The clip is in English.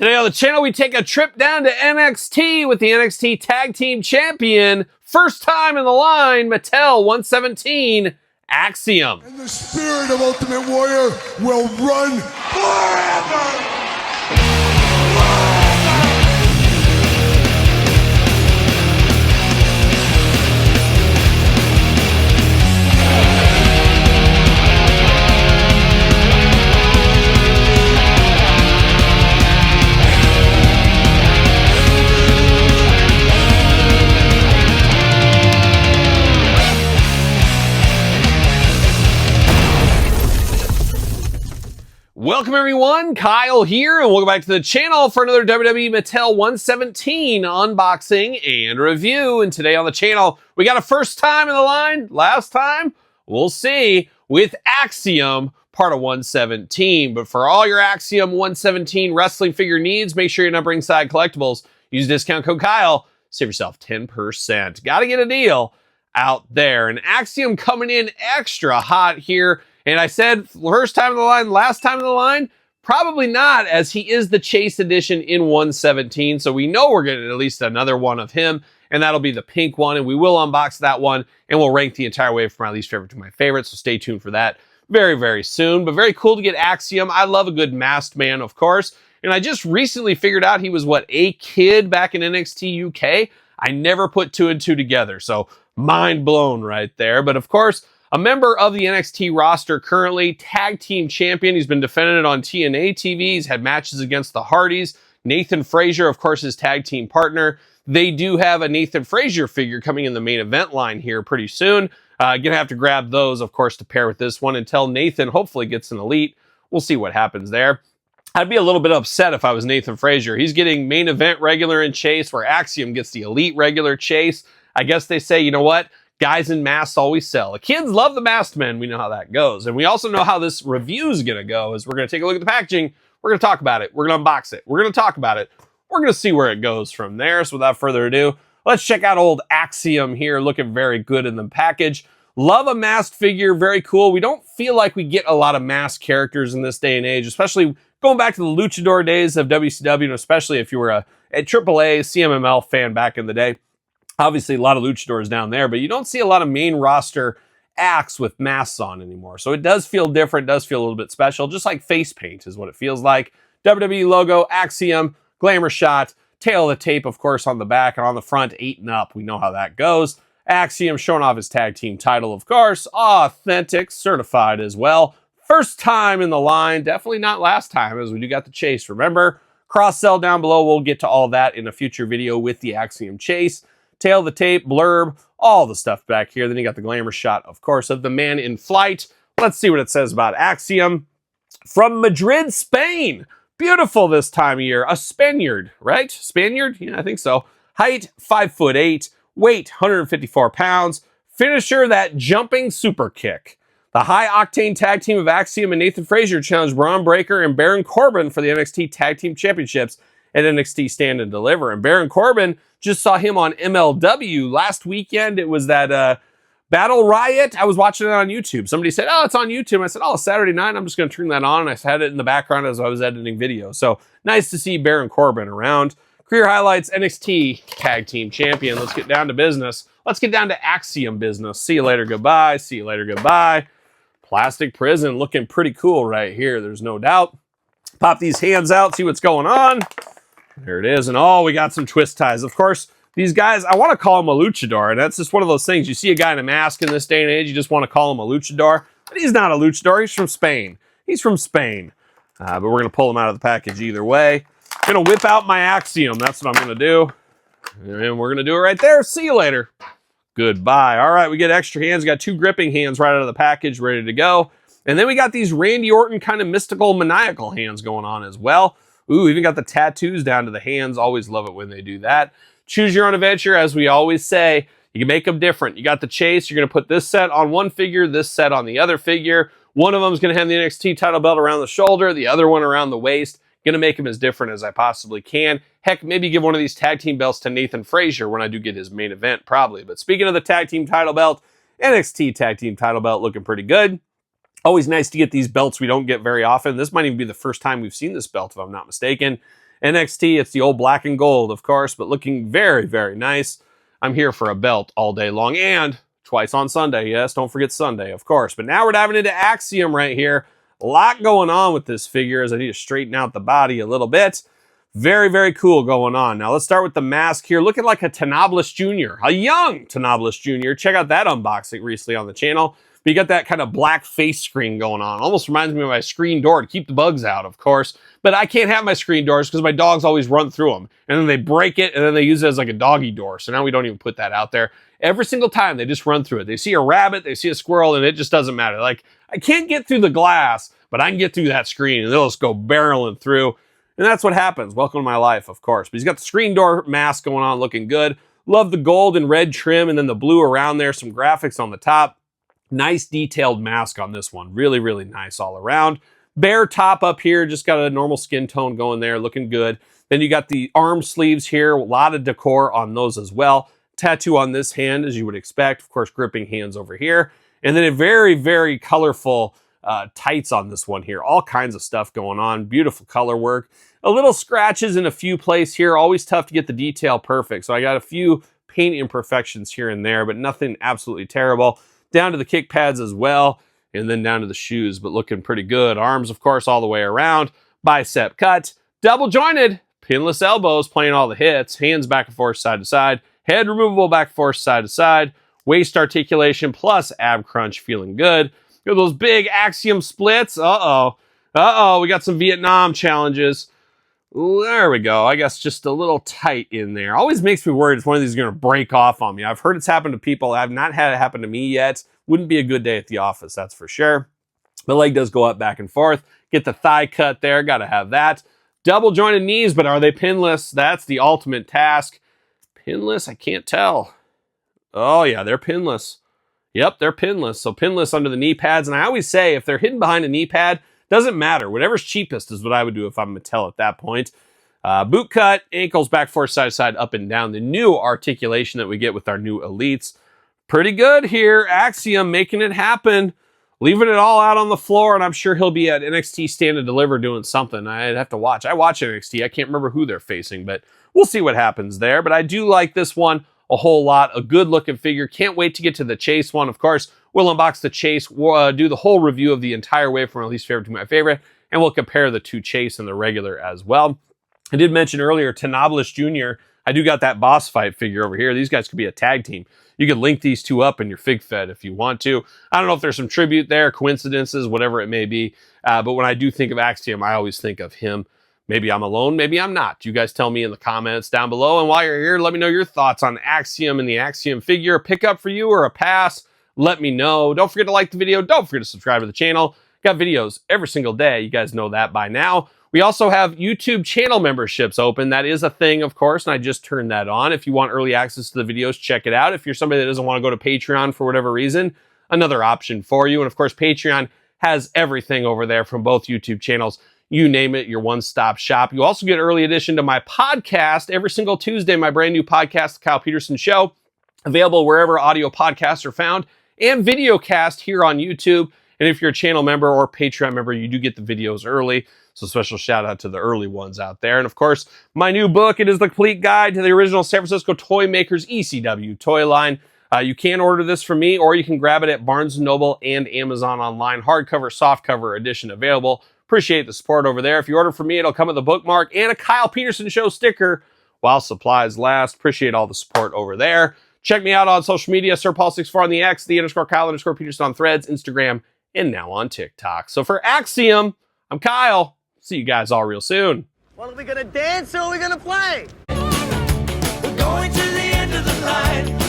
Today on the channel, we take a trip down to NXT with the NXT Tag Team Champion. First time in the line, Mattel 117, Axiom. And the spirit of Ultimate Warrior will run forever! Welcome everyone, Kyle here, and welcome back to the channel for another WWE Mattel 117 unboxing and review. And today on the channel, we got a first time in the line. Last time, we'll see, with Axiom, part of 117. But for all your Axiom 117 wrestling figure needs, make sure you're not Ringside Collectibles. Use discount code Kyle, save yourself 10%. Gotta get a deal out there. And Axiom coming in extra hot here. And I said, first time in the line, last time in the line, probably not, as he is the Chase edition in 117. So we know we're getting at least another one of him, and that'll be the pink one. And we will unbox that one, and we'll rank the entire way from my least favorite to my favorite. So stay tuned for that very, very soon. But very cool to get Axiom. I love a good masked man, of course. And I just recently figured out he was, what, a kid back in NXT UK? I never put two and two together. So mind blown right there. But of course, a member of the NXT roster currently, tag team champion. He's been defending it on TNA TV. He's had matches against the Hardys. Nathan Frazier, of course, his tag team partner. They do have a Nathan Frazier figure coming in the main event line here pretty soon. Gonna have to grab those, of course, to pair with this one until Nathan hopefully gets an elite. We'll see what happens there. I'd be a little bit upset if I was Nathan Frazier. He's getting main event regular in Chase, where Axiom gets the elite regular Chase. I guess they say, you know what? Guys in masks always sell. The kids love the masked men. We know how that goes. And we also know how this review is going to go, as we're going to take a look at the packaging. We're going to talk about it. We're going to unbox it. We're going to talk about it. We're going to see where it goes from there. So without further ado, let's check out old Axiom here. Looking very good in the package. Love a masked figure. Very cool. We don't feel like we get a lot of masked characters in this day and age, especially going back to the luchador days of WCW, and especially if you were a AAA CMML fan back in the day. Obviously, a lot of luchadors down there, but you don't see a lot of main roster acts with masks on anymore. So it does feel different, does feel a little bit special, just like face paint is what it feels like. WWE logo, Axiom, glamour shot, tail of the tape, of course, on the back, and on the front, 8 and up. We know how that goes. Axiom showing off his tag team title, of course. Authentic, certified as well. First time in the line, definitely not last time, as we do got the Chase. Remember, cross-sell down below. We'll get to all that in a future video with the Axiom Chase. Tail of the tape, blurb, all the stuff back here. Then you got the glamour shot, of course, of the man in flight. Let's see what it says about Axiom. From Madrid, Spain. Beautiful this time of year. A Spaniard, right? Spaniard? Yeah, I think so. Height, 5'8". Weight, 154 pounds. Finisher, that jumping super kick. The high-octane tag team of Axiom and Nathan Frazier challenged Braun Breaker and Baron Corbin for the NXT Tag Team Championships at NXT Stand and Deliver. And Baron Corbin, just saw him on MLW last weekend. It was that Battle Riot. I was watching it on YouTube. Somebody said, oh, it's on YouTube. I said, oh, Saturday night, I'm just going to turn that on. And I had it in the background as I was editing videos. So nice to see Baron Corbin around. Career highlights, NXT Tag Team Champion. Let's get down to business. Let's get down to Axiom business. See you later, goodbye. See you later, goodbye. Plastic prison looking pretty cool right here. There's no doubt. Pop these hands out, see what's going on. There it is. And oh, we got some twist ties. Of course, these guys, I want to call him a luchador. And that's just one of those things. You see a guy in a mask in this day and age, you just want to call him a luchador. But he's not a luchador. He's from Spain. He's from Spain. But we're going to pull him out of the package either way. Going to whip out my Axiom. That's what I'm going to do. And we're going to do it right there. See you later. Goodbye. All right, we get extra hands. We got 2 gripping hands right out of the package, ready to go. And then we got these Randy Orton kind of mystical, maniacal hands going on as well. Ooh, even got the tattoos down to the hands. Always love it when they do that. Choose your own adventure, as we always say. You can make them different. You got the Chase. You're going to put this set on one figure, this set on the other figure. One of them is going to have the NXT title belt around the shoulder, the other one around the waist. Going to make them as different as I possibly can. Heck, maybe give one of these tag team belts to Nathan Frazier when I do get his main event, probably. But speaking of the tag team title belt, NXT tag team title belt looking pretty good. Always nice to get these belts we don't get very often. This might even be the first time we've seen this belt, if I'm not mistaken. NXT, it's the old black and gold, of course, but looking very, very nice. I'm here for a belt all day long and twice on Sunday. Yes, don't forget Sunday, of course. But now we're diving into Axiom right here. A lot going on with this figure as I need to straighten out the body a little bit. Very, very cool going on. Now let's start with the mask here. Looking like a Tenoblis Jr., a young Tenoblis Jr. Check out that unboxing recently on the channel. But you got that kind of black face screen going on. Almost reminds me of my screen door to keep the bugs out, of course. But I can't have my screen doors because my dogs always run through them. And then they break it, and then they use it as like a doggy door. So now we don't even put that out there. Every single time, they just run through it. They see a rabbit, they see a squirrel, and it just doesn't matter. Like, I can't get through the glass, but I can get through that screen, and they'll just go barreling through. And that's what happens. Welcome to my life, of course. But he's got the screen door mask going on, looking good. Love the gold and red trim, and then the blue around there. Some graphics on the top. Nice detailed mask on this one. Really, really nice all around. Bare top up here, just got a normal skin tone going there, looking good. Then you got the arm sleeves here, a lot of decor on those as well. Tattoo on this hand, as you would expect. Of course, gripping hands over here. And then a very, very colorful tights on this one here. All kinds of stuff going on. Beautiful color work. A little scratches in a few places here. Always tough to get the detail perfect. So I got a few paint imperfections here and there, but nothing absolutely terrible. Down to the kick pads as well, and then down to the shoes, but looking pretty good. Arms, of course, all the way around. Bicep cut. Double jointed. Pinless elbows playing all the hits. Hands back and forth, side to side. Head removable back and forth, side to side. Waist articulation plus ab crunch feeling good. Look at those big Axiom splits. Uh-oh. Uh-oh, we got some Vietnam challenges. There we go. I guess just a little tight in there. Always makes me worried if one of these is going to break off on me. I've heard it's happened to people. I've not had it happen to me yet. Wouldn't be a good day at the office, that's for sure. The leg does go up back and forth. Get the thigh cut there. Got to have that. Double jointed knees, but are they pinless? That's the ultimate task. Pinless? I can't tell. Oh, yeah, they're pinless. Yep, they're pinless. So pinless under the knee pads. And I always say if they're hidden behind a knee pad, doesn't matter. Whatever's cheapest is what I would do if I'm Mattel at that point. Boot cut, ankles back, forth, side to side, up and down. The new articulation that we get with our new elites. Pretty good here. Axiom making it happen. Leaving it all out on the floor, and I'm sure he'll be at NXT Stand and Deliver doing something. I'd have to watch. I watch NXT. I can't remember who they're facing, but we'll see what happens there. But I do like this one a whole lot. A good-looking figure. Can't wait to get to the Chase one. Of course, we'll unbox the Chase. We'll do the whole review of the entire way from my least favorite to my favorite, and we'll compare the two Chase and the regular as well. I did mention earlier, Tenoblis Jr. I do got that boss fight figure over here. These guys could be a tag team. You could link these two up in your Fig Fed if you want to. I don't know if there's some tribute there, coincidences, whatever it may be. But when I do think of Axiom, I always think of him. Maybe I'm alone, maybe I'm not. You guys tell me in the comments down below. And while you're here, let me know your thoughts on Axiom and the Axiom figure. A pickup for you or a pass? Let me know. Don't forget to like the video. Don't forget to subscribe to the channel. Got videos every single day. You guys know that by now. We also have YouTube channel memberships open. That is a thing, of course, and I just turned that on. If you want early access to the videos, check it out. If you're somebody that doesn't want to go to Patreon for whatever reason, another option for you. And of course, Patreon has everything over there from both YouTube channels. You name it, your one-stop shop. You also get early edition to my podcast every single Tuesday, my brand new podcast, The Kyle Peterson Show, available wherever audio podcasts are found, and video cast here on YouTube. And if you're a channel member or Patreon member, you do get the videos early. So special shout out to the early ones out there. And of course, my new book, it is the complete guide to the original San Francisco toy makers ECW toy line. You can order this from me, or you can grab it at Barnes & Noble and Amazon online. Hardcover, softcover edition available. Appreciate the support over there. If you order from me, it'll come with a bookmark and a Kyle Peterson Show sticker while supplies last. Appreciate all the support over there. Check me out on social media, SirPaul64 on the X, _Kyle_Peterson on Threads, Instagram, and now on TikTok. So for Axiom, I'm Kyle. See you guys all real soon. Well, are we gonna dance or are we gonna play? We're going to the end of the line.